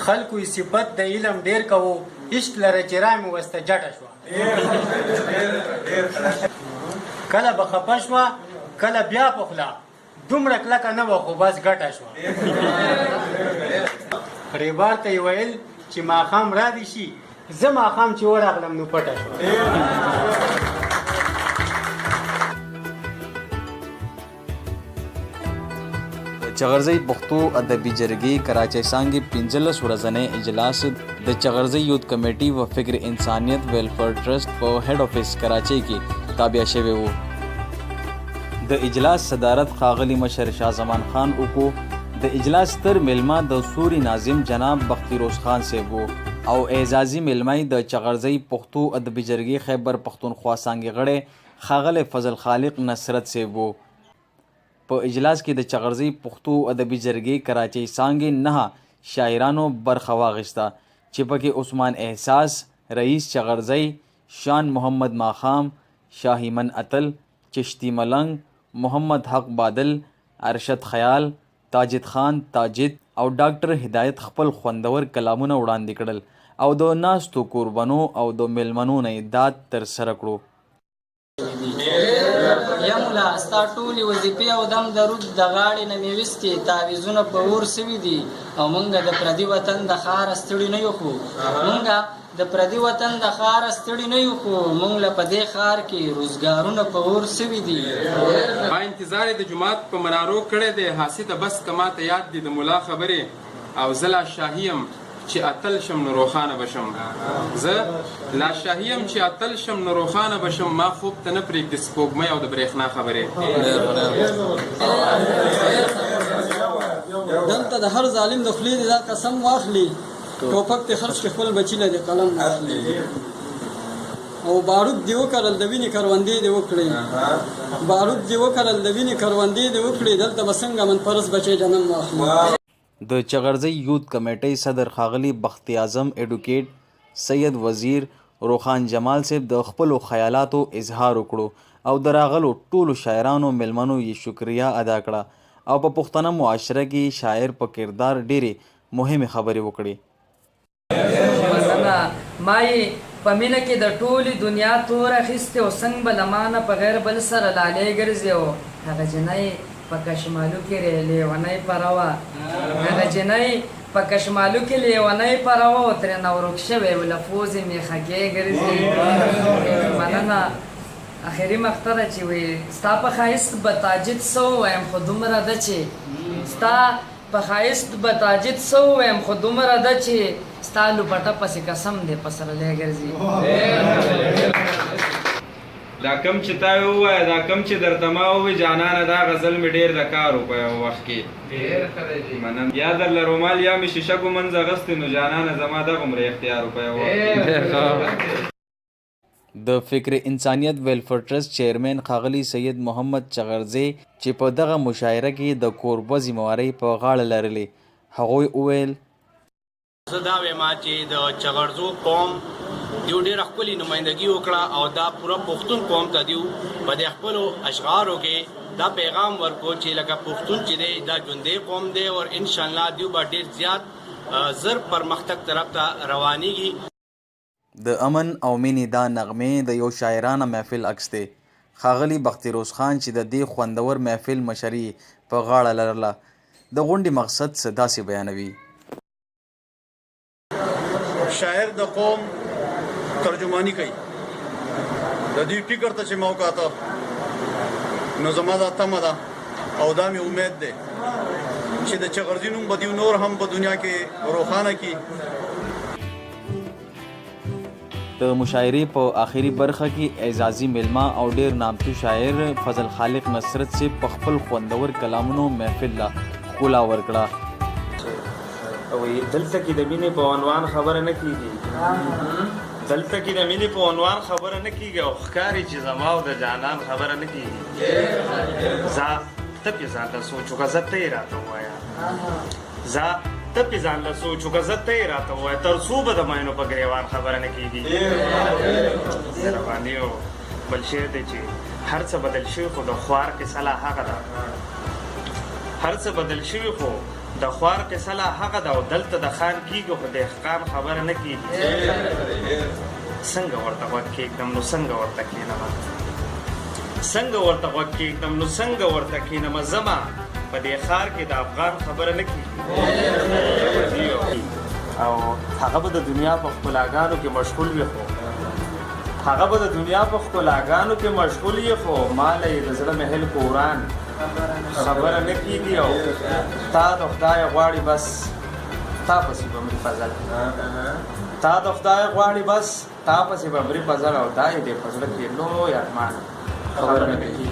خلکو یې صفت د علم ډېر کوو عشق لره چې رامې وسته جټه شوه کله به خفه شوه کله بیا په خوله دومره کلکه نه وه خو بس ګټه شوه ریبار ته یې ویل چې ماښام را دې شي زه ماښام چې ورغلم نو پټه شوه چغرزی پښتو ادبي جرګې کراچۍ څانګې 15 ورځنی اجلاس د چغرزی یوت کمیټي و فکر انسانیت ویلفیر ټرست په هډ افیس کراچۍ کې تابع شوی وو د اجلاس صدارت ښاغلي مشر شاه زمان خان وکړو د اجلاس تر میلمه د سوري ناظم جناب بختیروز خان صاحب وو او اعزازي میلمه د چغرزی پښتو ادبي جرګې خیبر پښتونخوا څانګې غړی ښاغلی فضل خالق نصرت صاحب وو په اجلاس کې د چغرزی پښتو ادبي جرګې کراچۍ څانګې 9 شاعرانو برخه واخیسته چې پکې عثمان احساس رئیس چغرزی شان محمد ماخام شاهیمن اتل چشتی ملنګ محمد حق بادل ارشد خیال تاجد خان تاجد او ډاکټر هدایت خپل خوندور کلامونه وړاندې کړل او د ناستو قربانو او د میلمنو نه داد تر سره کړو یا مولا ستا ټولې وظیفې او دم درود د غاړې نه مې ویستې تعویضونه په اور سوي دي او موږ د پردي وطن د ښاره ستړي نه یو خو موږ د پردي وطن د ښاره ستړي نه یو خو موږ له په دې ښار کې روزګارونه په اور سوي دي ما انتظار د جماعت په منارو کړی دی حاسې ته بس که ماته یاد دي د ملا خبرې او زه لا شاهي یم چې اتل شم نو روښانه بشم زه لا شاهي یم چې اتل شم نو روښانه بشم ما خوب ته نه پرېږدي سپوږمۍ او د برېښنا خبرې دلته د هر ظالم د خولې دې دا قسم واخلي ټوپک دې خرڅ کړي خپل بچي له دې قلم واخلي او بارود دې وکرل د وینې کروندې دې وکړي بارود دې وکرل د وینې کروندې دې وکړي دلته به څنګه منفرس بچی جنم واخلي د چغرزی یوت کمیټۍ صدر ښاغلي بخت اعظم ایډوکیټ سید وزیر روخان جمال صاحب د خپلو خیالاتو اظهار وکړو او د راغلو ټولو شاعرانو میلمنو یې شکریا ادا کړه او په پښتنه معاشره کې شاعر په کردار ډېرې مهمې خبرې وکړې ما یې په مینه کې د ټولې دنیا تور اخیستې او څنګ به له ما نه په غیر بل سره لالې ګرځې او هغه جنۍ په کشمالو کې لیونۍ پره وه هغه جنۍ په کشمالو کې لیونۍ پره وه او ترېنه ورک شوی و له پوزې میخکې ګرځي مننه اخري مقطع ده چې وایي ستا په ښایست به تاجد څه ووایم خو دومره ده چې ستا په ښایست به تاجد څه ووایم خو دومره ده چې ستا لوپټه پسې قسم دی په سرلی ګرځي دا کم چې تا ووایه دا کم چې درته ما ووایي جانانه دا غزل مې ډېر د کار و په یو وخت کې منم یا درله رومال یا مې شیشکو منځ اغوستې نو جانانه زما دغومره اختیار و په یو وخت د فکر انسانیت ویلفیر ټرست چیرمن ښاغلي سید محمد چغرزی چې په دغه مشاعره کې د کوربه ذمهوارۍ په غاړه لرلې هغوی وویل زه دا وایم چې د چغرزو قوم دیو ډېره ښکلې نمایندګي وکړه او دا پوره پښتون قوم ته دیو په دې خپلو اشعارو کې دا پیغام ورکړو چې لکه پښتون چې دی دا ژوندی قوم دی او انشاءالله دیو به ډېر زیات زر پرمختګ طرف ته روانېږي د امن او مینې دا نغمې د یو شاعرانه محفل عکس دی ښاغلي بختیروز خان چې د دې خوندور محفل مشري په غاړه لرله د غونډې مقصد څه داسې بیانوي شاعر د قوم ترجمانی کوي د دې فکر ته چې موقع ته نو زما دا تمه ده او دا مې امید دی چې د چغرزي نوم به نور هم په دنیا کې روښانه کړي د مشاعرې په آخري برخه کې اعزازي میلمه او ډېر نامتو شاعر فضل خالق نصرت سے په خپل خوندور کلامونو محفل لا ښکلا ورکړه دلته کې د مینې په عنوان خبره نه کیږي دلته کې د مینې په عنوان خبره نه کیږي او ښکاري چې زما او د جانان خبره نه کیږي زه ته پې ځان له سوچ وکړه زه ته یې راته ووایه زه ته پې ځان له سوچ وکړه زه ته یې راته ووایه تر څو به د مینو په ګریوان خبره نه کیږي مهرباني او بل شعر دی چې هر څه بدل شوي خو د خوار قصه لا هغه ده هر څه بدل شوي خو د خوار قصه لا هغه ده او دلته د خان کېږي خو دهقان خبره نه کېږي څنګه ورته غوږ کېږدم نو څنګه ورته کښېنمه څنګه ورته غوږ کېږدم نو څنګه ورته کښېنمه زما په دې ښار کې د افغان خبره نه کېږي او هغه به د دنیا په ښکلاګانو کې مشغول وي خو هغه به د دنیا په ښکلاګانو کې مشغول وي خو ماله یې د زړه محل کو وران خبره نه کېږي او تا د خدای غواړي بس تا پسې به مري فضل تا د خدای غواړي بس تا پسې به مري فضل او دا یې دې په زړه کې لوی ارمان خبره نه کېږي